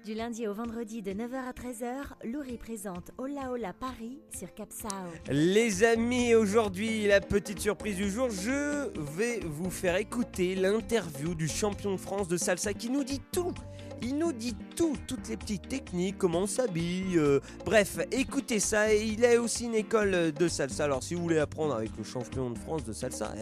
Du lundi au vendredi de 9h à 13h, Louri présente Hola Hola Paris sur Capsao. Les amis, aujourd'hui, la petite surprise du jour, je vais vous faire écouter l'interview du champion de France de salsa qui nous dit tout. Il nous dit tout, toutes les petites techniques, comment on s'habille, bref, écoutez ça. Et il a aussi une école de salsa. Alors si vous voulez apprendre avec le champion de France de salsa,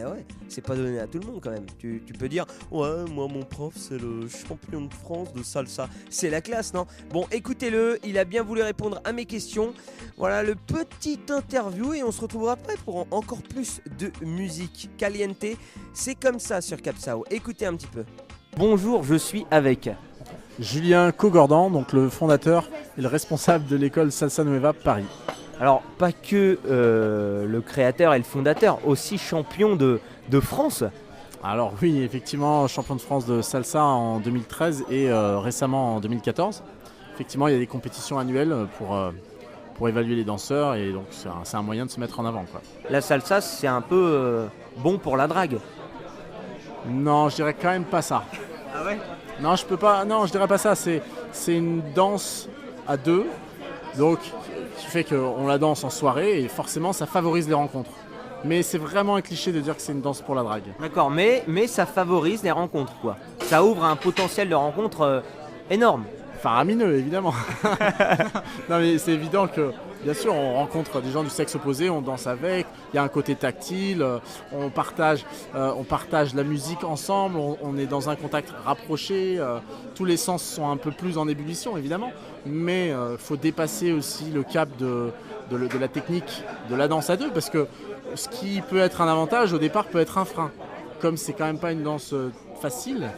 c'est pas donné à tout le monde quand même. Tu peux dire, ouais, moi mon prof c'est le champion de France de salsa. C'est la classe, non? Bon, écoutez-le, il a bien voulu répondre à mes questions. Voilà le petit interview et on se retrouvera après pour encore plus de musique caliente. C'est comme ça sur Capsao. Écoutez un petit peu. Bonjour, je suis avec Julien Cogordan, donc le fondateur et le responsable de l'école Salsa Nueva Paris. Alors, pas que le créateur et le fondateur, aussi champion de France. Alors oui, effectivement, champion de France de salsa en 2013 et récemment en 2014. Effectivement, il y a des compétitions annuelles pour évaluer les danseurs et donc c'est un moyen de se mettre en avant, quoi. La salsa, c'est un peu bon pour la drague. Non, je dirais quand même pas ça. Ah ouais? Non, je dirais pas ça. C'est une danse à deux, donc qui fait qu'on la danse en soirée et forcément ça favorise les rencontres. Mais c'est vraiment un cliché de dire que c'est une danse pour la drague. D'accord, mais ça favorise les rencontres, quoi. Ça ouvre un potentiel de rencontre énorme. Faramineux, évidemment. Non, mais c'est évident que, bien sûr, on rencontre des gens du sexe opposé, on danse avec, il y a un côté tactile, on partage la musique ensemble, on est dans un contact rapproché, tous les sens sont un peu plus en ébullition, évidemment, mais il faut dépasser aussi le cap de la technique de la danse à deux, parce que ce qui peut être un avantage, au départ, peut être un frein. Comme c'est quand même pas une danse facile,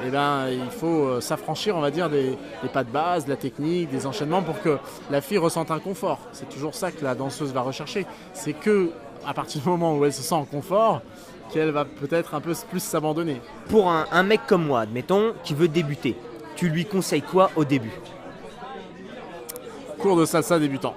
eh ben, il faut s'affranchir, on va dire, des pas de base, de la technique, des enchaînements pour que la fille ressente un confort. C'est toujours ça que la danseuse va rechercher. C'est que à partir du moment où elle se sent en confort, qu'elle va peut-être un peu plus s'abandonner. Pour un mec comme moi, admettons, qui veut débuter, tu lui conseilles quoi au début? Cours de salsa débutant.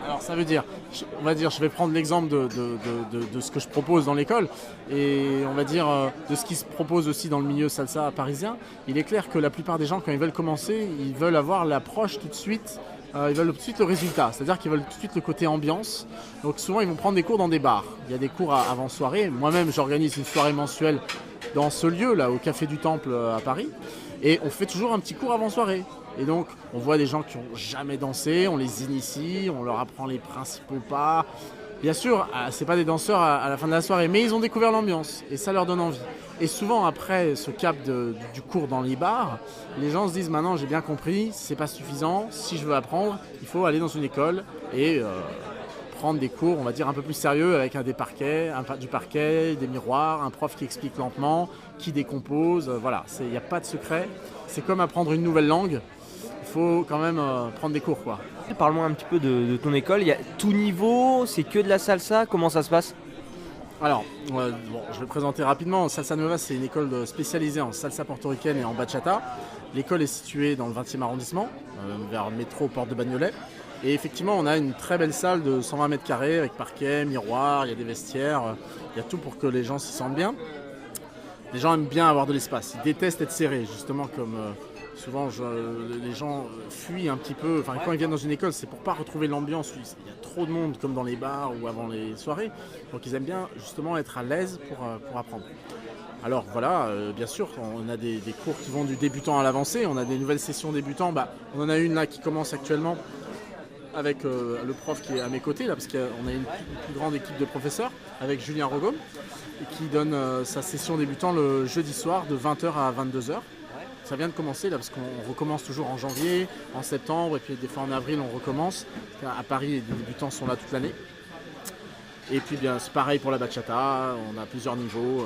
Alors ça veut dire, je vais prendre l'exemple de ce que je propose dans l'école et on va dire de ce qui se propose aussi dans le milieu salsa parisien. Il est clair que la plupart des gens, quand ils veulent commencer, ils veulent avoir l'approche tout de suite, ils veulent tout de suite le résultat, c'est-à-dire qu'ils veulent tout de suite le côté ambiance. Donc souvent ils vont prendre des cours dans des bars. Il y a des cours avant soirée. Moi-même j'organise une soirée mensuelle dans ce lieu là, au Café du Temple à Paris, et on fait toujours un petit cours avant soirée. Et donc, on voit des gens qui n'ont jamais dansé, on les initie, on leur apprend les principaux pas. Bien sûr, c'est pas des danseurs à la fin de la soirée, mais ils ont découvert l'ambiance et ça leur donne envie. Et souvent, après ce cap du cours dans les bars, les gens se disent maintenant, j'ai bien compris, c'est pas suffisant. Si je veux apprendre, il faut aller dans une école et prendre des cours, on va dire, un peu plus sérieux avec du parquet, des miroirs, un prof qui explique lentement, qui décompose. Voilà, il n'y a pas de secret. C'est comme apprendre une nouvelle langue. Il faut quand même prendre des cours, quoi. Parle-moi un petit peu de ton école. Il y a tout niveau, c'est que de la salsa, comment ça se passe? Alors, je vais présenter rapidement. Salsa Nueva, c'est une école spécialisée en salsa portoricaine et en bachata. L'école est située dans le 20e arrondissement, vers le métro Porte de Bagnolet. Et effectivement, on a une très belle salle de 120 mètres carrés avec parquet, miroir, il y a des vestiaires, il y a tout pour que les gens s'y sentent bien. Les gens aiment bien avoir de l'espace, ils détestent être serrés, justement comme souvent les gens fuient un petit peu. Enfin, quand ils viennent dans une école, c'est pour pas retrouver l'ambiance, il y a trop de monde comme dans les bars ou avant les soirées. Donc ils aiment bien justement être à l'aise pour apprendre. Alors voilà, bien sûr, on a des cours qui vont du débutant à l'avancé, on a des nouvelles sessions débutants. On en a une là qui commence actuellement avec le prof qui est à mes côtés, là, parce qu'on a une plus grande équipe de professeurs, avec Julien Rogom, qui donne sa session débutant le jeudi soir de 20h à 22h. Ça vient de commencer là, parce qu'on recommence toujours en janvier, en septembre, et puis des fois en avril on recommence. À Paris, les débutants sont là toute l'année. Et puis bien, c'est pareil pour la bachata, on a plusieurs niveaux.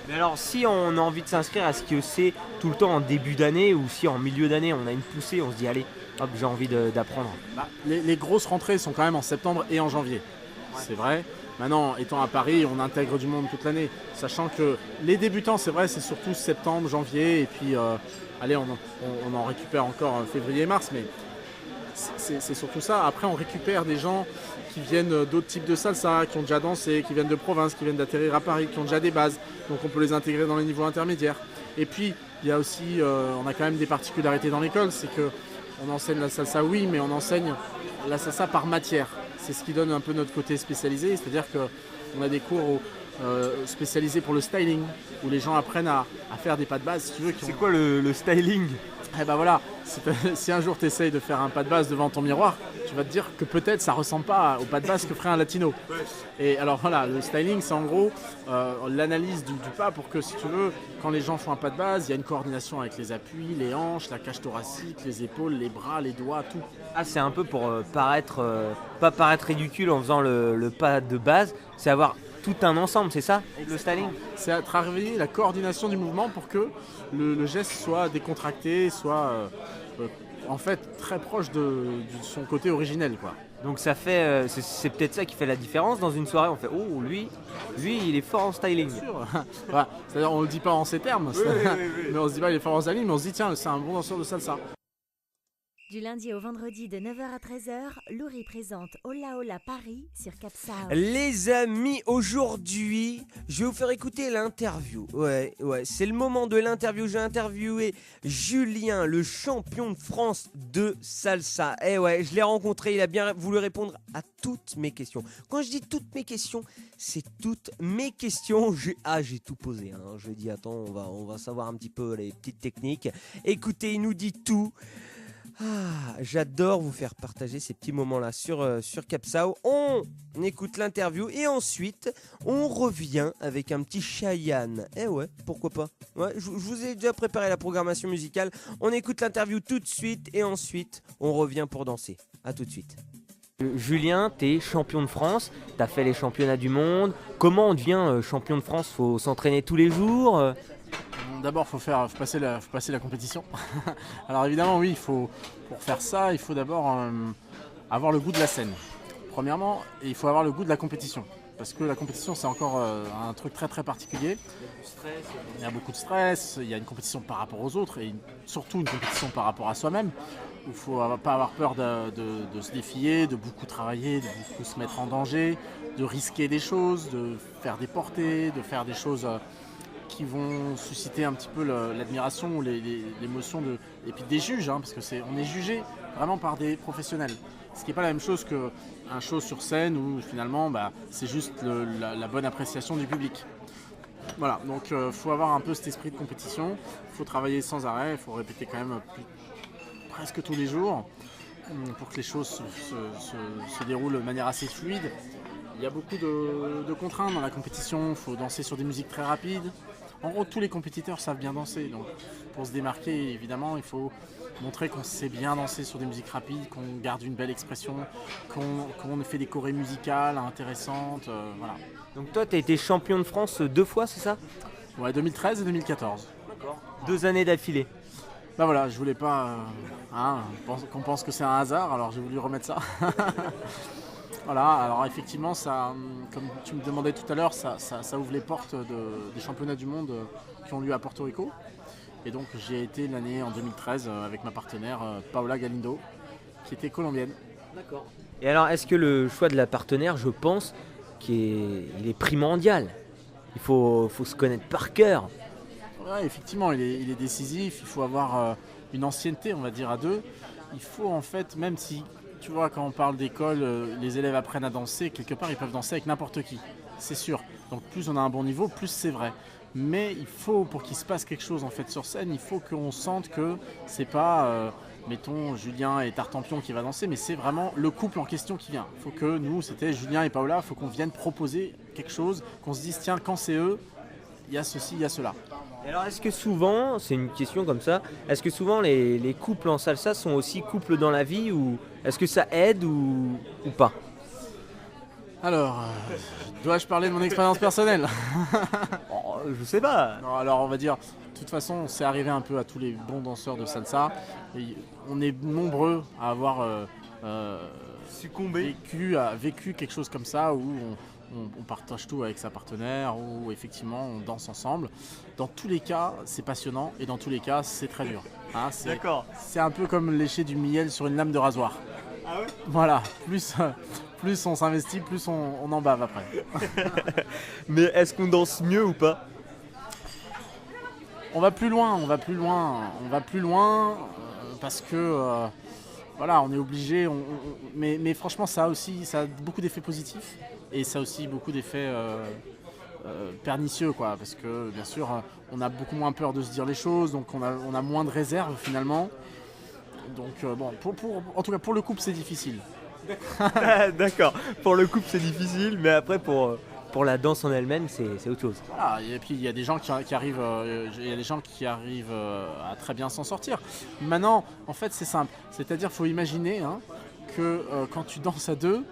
Mais alors, si on a envie de s'inscrire, est-ce que c'est tout le temps en début d'année ou si en milieu d'année on a une poussée, on se dit allez, hop, j'ai envie d'apprendre? Les grosses rentrées sont quand même en septembre et en janvier, ouais. C'est vrai. Maintenant, étant à Paris, on intègre du monde toute l'année, sachant que les débutants, c'est vrai, c'est surtout septembre, janvier, et puis on en récupère encore février et mars, mais c'est surtout ça. Après, on récupère des gens qui viennent d'autres types de salsa, qui ont déjà dansé, qui viennent de province, qui viennent d'atterrir à Paris, qui ont déjà des bases, donc on peut les intégrer dans les niveaux intermédiaires. Et puis, Il y a aussi, on a quand même des particularités dans l'école, c'est qu'on enseigne la salsa, oui, mais on enseigne la salsa par matière. C'est ce qui donne un peu notre côté spécialisé, c'est-à-dire qu'on a des cours spécialisés pour le styling, où les gens apprennent à faire des pas de base, si tu veux. C'est quoi le styling? Eh ben voilà, si un jour tu essayes de faire un pas de base devant ton miroir, tu vas te dire que peut-être ça ressemble pas au pas de base que ferait un latino. Et alors voilà, le styling c'est en gros l'analyse du pas pour que, si tu veux, quand les gens font un pas de base, il y a une coordination avec les appuis, les hanches, la cage thoracique, les épaules, les bras, les doigts, tout. Ah, c'est un peu pour pas paraître ridicule en faisant le pas de base, c'est avoir tout un ensemble, c'est ça, le styling? C'est à travailler la coordination du mouvement pour que le geste soit décontracté, soit en fait très proche de son côté originel, quoi. Donc ça fait, c'est peut-être ça qui fait la différence dans une soirée. On fait, oh lui il est fort en styling. Bien sûr. Voilà. C'est-à-dire on le dit pas en ces termes, mais on se dit pas il est fort en styling, mais on se dit tiens c'est un bon danseur de salsa. Du lundi au vendredi de 9h à 13h, Louri présente Hola Hola Paris sur Capsao. Les amis, aujourd'hui, je vais vous faire écouter l'interview. Ouais, c'est le moment de l'interview. J'ai interviewé Julien, le champion de France de salsa. Eh ouais, je l'ai rencontré, il a bien voulu répondre à toutes mes questions. Quand je dis toutes mes questions, c'est toutes mes questions. J'ai tout posé. Je lui ai dit, attends, on va savoir un petit peu les petites techniques. Écoutez, il nous dit tout. J'adore vous faire partager ces petits moments-là sur Capsao. On écoute l'interview et ensuite on revient avec un petit Cheyenne. Eh ouais, pourquoi pas. Ouais, je vous ai déjà préparé la programmation musicale. On écoute l'interview tout de suite et ensuite on revient pour danser. A tout de suite. Julien, t'es champion de France, t'as fait les championnats du monde. Comment on devient champion de France? Faut s'entraîner tous les jours? D'abord, faut passer la compétition. Alors évidemment, oui, pour faire ça, il faut d'abord avoir le goût de la scène. Premièrement, et il faut avoir le goût de la compétition. Parce que la compétition, c'est encore un truc très très particulier. Il y a beaucoup de stress, il y a une compétition par rapport aux autres et surtout une compétition par rapport à soi-même. Il ne faut pas avoir peur de se défier, de beaucoup travailler, de beaucoup se mettre en danger, de risquer des choses, de faire des portées, de faire des choses qui vont susciter un petit peu l'admiration ou l'émotion et puis des juges, parce que on est jugé vraiment par des professionnels. Ce qui n'est pas la même chose qu'un show sur scène où finalement c'est juste la bonne appréciation du public. Voilà, donc il faut avoir un peu cet esprit de compétition, il faut travailler sans arrêt, il faut répéter quand même presque tous les jours pour que les choses se déroulent de manière assez fluide. Il y a beaucoup de contraintes dans la compétition, il faut danser sur des musiques très rapides. En gros, tous les compétiteurs savent bien danser, donc pour se démarquer, évidemment, il faut montrer qu'on sait bien danser sur des musiques rapides, qu'on garde une belle expression, qu'on fait des chorés musicales intéressantes, voilà. Donc toi, tu as été champion de France 2 fois, c'est ça? Ouais, 2013 et 2014. D'accord. 2 années d'affilée. Bah voilà, je voulais pas qu'on pense que c'est un hasard, alors j'ai voulu remettre ça. Voilà, alors effectivement, ça, comme tu me demandais tout à l'heure, ça ouvre les portes des championnats du monde qui ont lieu à Porto Rico. Et donc j'ai été l'année en 2013 avec ma partenaire Paola Galindo, qui était colombienne. D'accord. Et alors, est-ce que le choix de la partenaire, je pense, il est primordial? Il faut se connaître par cœur. Ouais, effectivement, il est décisif, il faut avoir une ancienneté, on va dire, à deux. Il faut en fait, même si... Tu vois, quand on parle d'école, les élèves apprennent à danser, quelque part ils peuvent danser avec n'importe qui, c'est sûr. Donc plus on a un bon niveau, plus c'est vrai. Mais il faut, pour qu'il se passe quelque chose en fait sur scène, il faut qu'on sente que c'est pas, mettons, Julien et Tartampion qui va danser, mais c'est vraiment le couple en question qui vient. Il faut que nous, c'était Julien et Paola, il faut qu'on vienne proposer quelque chose, qu'on se dise tiens, quand c'est eux, il y a ceci, il y a cela. Et alors est-ce que souvent, c'est une question comme ça, est-ce que souvent les couples en salsa sont aussi couples dans la vie ou est-ce que ça aide ou pas? Alors, dois-je parler de mon expérience personnelle? Je sais pas. Non, alors on va dire, de toute façon c'est arrivé un peu à tous les bons danseurs de salsa. Et on est nombreux à avoir vécu quelque chose comme ça où on partage tout avec sa partenaire, où effectivement on danse ensemble. Dans tous les cas, c'est passionnant et dans tous les cas, c'est très dur. D'accord. C'est un peu comme lécher du miel sur une lame de rasoir. Ah ouais? Voilà, plus on s'investit, plus on en bave après. Mais est-ce qu'on danse mieux ou pas? on va plus loin, parce que voilà, on est obligé. Mais franchement, ça a beaucoup d'effets positifs et ça a aussi beaucoup d'effets pernicieux, quoi, parce que bien sûr, on a beaucoup moins peur de se dire les choses, donc on a moins de réserve finalement. Donc bon, en tout cas pour le couple, c'est difficile. D'accord, pour le couple c'est difficile, mais après pour la danse en elle-même c'est autre chose. Voilà, et puis il y a des gens qui arrivent, à très bien s'en sortir. Maintenant, en fait, c'est simple. C'est-à-dire, faut imaginer que quand tu danses à deux,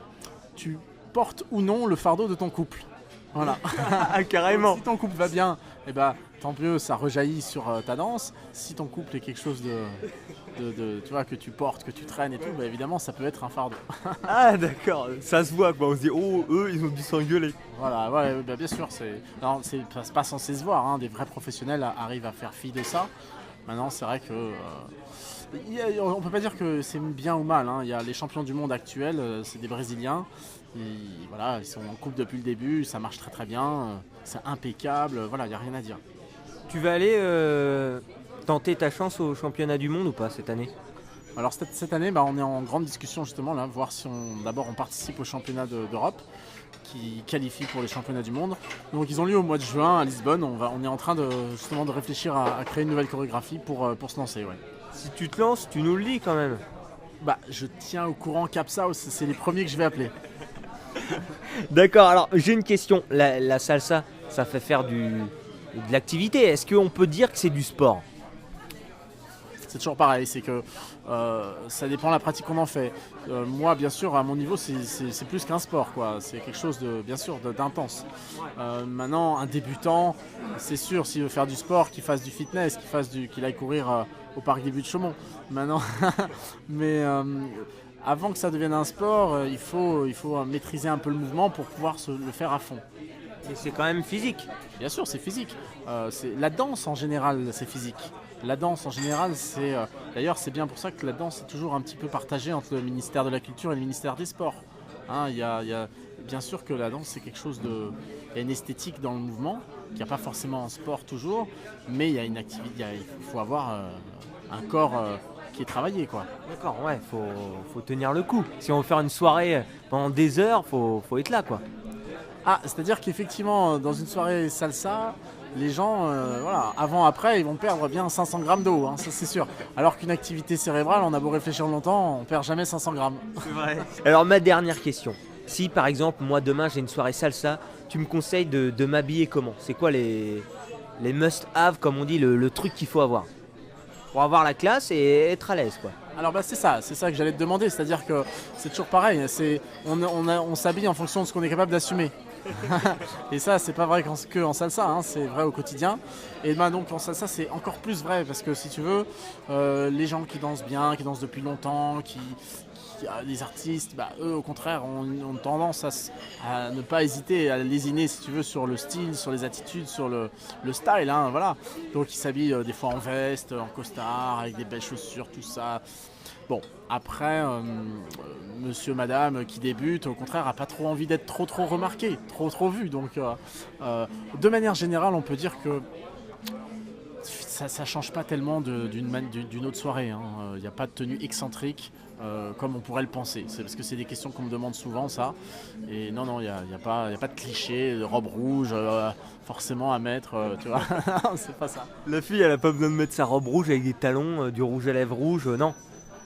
tu portes ou non le fardeau de ton couple. Voilà. Ah, carrément. Si ton couple va bien, eh ben, tant mieux, ça rejaillit sur ta danse. Si ton couple est quelque chose tu vois, que tu portes, que tu traînes et tout, bah, évidemment, ça peut être un fardeau. Ah d'accord, ça se voit quoi, on se dit oh eux ils ont dû s'engueuler. Voilà, ouais, bah, bien sûr, c'est pas censé se voir, des vrais professionnels arrivent à faire fi de ça. Maintenant, c'est vrai que on peut pas dire que c'est bien ou mal. Il y a les champions du monde actuels, c'est des Brésiliens. Voilà, ils sont en couple depuis le début, ça marche très très bien, c'est impeccable, voilà, il n'y a rien à dire. Tu vas aller tenter ta chance au championnat du monde ou pas cette année? Alors cette année, on est en grande discussion justement là, voir si on participe au championnat d'Europe qui qualifie pour les championnats du monde. Donc ils ont lieu au mois de juin à Lisbonne, on est en train justement de réfléchir à créer une nouvelle chorégraphie pour se lancer. Ouais. Si tu te lances, tu nous le dis quand même. Je tiens au courant Capsao, c'est les premiers que je vais appeler. D'accord, alors j'ai une question. La salsa, ça fait faire de l'activité. Est-ce qu'on peut dire que c'est du sport? C'est toujours pareil, c'est que ça dépend de la pratique qu'on en fait. Moi, bien sûr, à mon niveau, c'est plus qu'un sport, quoi. C'est quelque chose bien sûr, d'intense. Maintenant, un débutant, c'est sûr, s'il veut faire du sport, qu'il fasse du fitness, qu'il aille courir au parc des Buttes-Chaumont. Maintenant, mais avant que ça devienne un sport, il faut maîtriser un peu le mouvement pour pouvoir le faire à fond. Et c'est quand même physique. Bien sûr, c'est physique. La danse en général, c'est physique. La danse en général, d'ailleurs, c'est bien pour ça que la danse est toujours un petit peu partagée entre le ministère de la Culture et le ministère des Sports. Il y a bien sûr que la danse, c'est quelque chose il y a une esthétique dans le mouvement, qu'il n'y a pas forcément en sport toujours, mais il y a une activité, il faut avoir un corps qui est travaillé, quoi. D'accord, ouais, faut tenir le coup. Si on veut faire une soirée pendant des heures, faut être là, quoi. Ah, c'est-à-dire qu'effectivement, dans une soirée salsa, les gens, avant-après, ils vont perdre bien 500 grammes d'eau, ça c'est sûr. Alors qu'une activité cérébrale, on a beau réfléchir longtemps, on perd jamais 500 grammes. C'est vrai. Alors ma dernière question, si par exemple, moi demain j'ai une soirée salsa, tu me conseilles de m'habiller comment? C'est quoi les must-have, comme on dit, le truc qu'il faut avoir pour avoir la classe et être à l'aise, quoi? Alors c'est ça que j'allais te demander, c'est-à-dire que c'est toujours pareil, on s'habille en fonction de ce qu'on est capable d'assumer. Et ça, c'est pas vrai qu'en salsa, c'est vrai au quotidien. Et donc en salsa, c'est encore plus vrai parce que si tu veux, les gens qui dansent bien, qui dansent depuis longtemps, les artistes, eux au contraire ont tendance à ne pas hésiter à lésiner, si tu veux, sur le style, sur les attitudes, sur le style, voilà. Donc ils s'habillent des fois en veste, en costard, avec des belles chaussures, tout ça. Bon, après, monsieur, madame qui débute, au contraire, n'a pas trop envie d'être trop remarqué, trop vu. Donc, de manière générale, on peut dire que ça change pas tellement d'une autre soirée. Il n'y a pas de tenue excentrique comme on pourrait le penser. C'est parce que c'est des questions qu'on me demande souvent, ça. Et non, il n'y a pas de cliché, de robe rouge forcément à mettre, tu vois. C'est pas ça. La fille, elle n'a pas besoin de mettre sa robe rouge avec des talons, du rouge à lèvres rouge, non.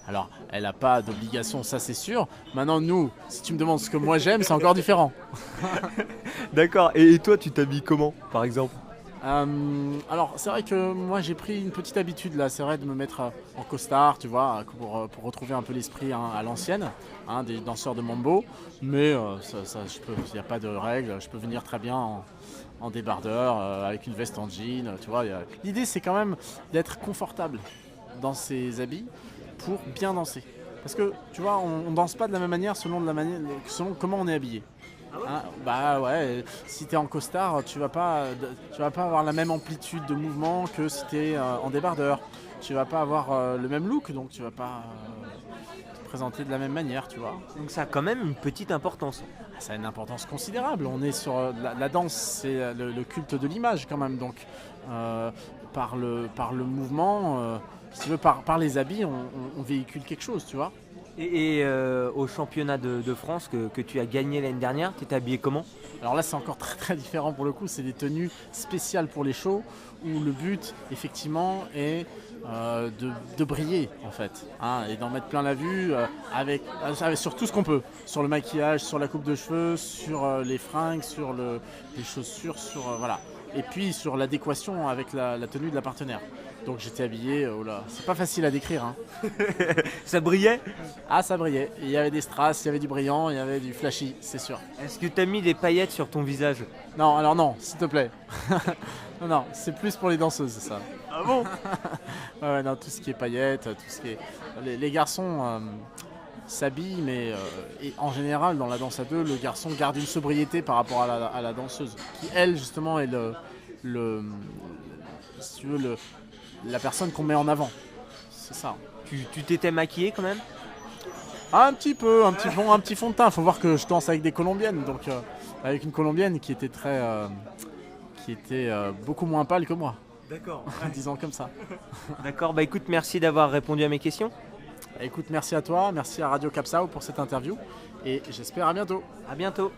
Alors, elle n'a pas d'obligation, ça c'est sûr. Maintenant, nous, si tu me demandes ce que moi j'aime, c'est encore différent. D'accord. Et toi, tu t'habilles comment, par exemple? Alors, c'est vrai que moi j'ai pris une petite habitude là, c'est vrai de me mettre en costard, tu vois, pour retrouver un peu l'esprit à l'ancienne, des danseurs de mambo. Mais il n'y a pas de règle, je peux venir très bien en débardeur, avec une veste en jean, tu vois. L'idée c'est quand même d'être confortable dans ses habits pour bien danser. Parce que tu vois, on danse pas de la même manière selon comment on est habillé. Ouais, si tu es en costard, tu vas pas avoir la même amplitude de mouvement que si tu es en débardeur. Tu vas pas avoir le même look, donc tu vas pas te présenter de la même manière, tu vois. Donc ça a quand même une petite importance. Ça a une importance considérable. On est sur la danse, c'est le culte de l'image quand même. Donc par le mouvement, si tu veux, par les habits, on véhicule quelque chose, tu vois. Et au championnat de France que tu as gagné l'année dernière, tu étais habillé comment? Alors là, c'est encore très très différent pour le coup. C'est des tenues spéciales pour les shows où le but, effectivement, est de briller, en fait, hein, et d'en mettre plein la vue sur tout ce qu'on peut. Sur le maquillage, sur la coupe de cheveux, sur les fringues, sur les chaussures, voilà. Et puis sur l'adéquation avec la tenue de la partenaire. Donc j'étais habillé, oh là, c'est pas facile à décrire, hein. Ça brillait? Ah, ça brillait. Il y avait des strass, il y avait du brillant, il y avait du flashy, c'est sûr. Est-ce que tu as mis des paillettes sur ton visage? Non, alors non, s'il te plaît. Non, c'est plus pour les danseuses, ça. Ah bon? Ouais, non, tout ce qui est paillettes, tout ce qui est... Les garçons s'habillent, mais et en général, dans la danse à deux, le garçon garde une sobriété par rapport à la danseuse, qui, elle, justement, est si tu veux, la personne qu'on met en avant. C'est ça. Tu t'étais maquillé quand même? Ah, un petit peu, un petit fond de teint. Faut voir que je danse avec des Colombiennes, donc avec une Colombienne qui était beaucoup moins pâle que moi. D'accord. Disons comme ça. D'accord, bah écoute, merci d'avoir répondu à mes questions. Écoute, merci à toi, merci à Radio Capsao pour cette interview et j'espère à bientôt. À bientôt.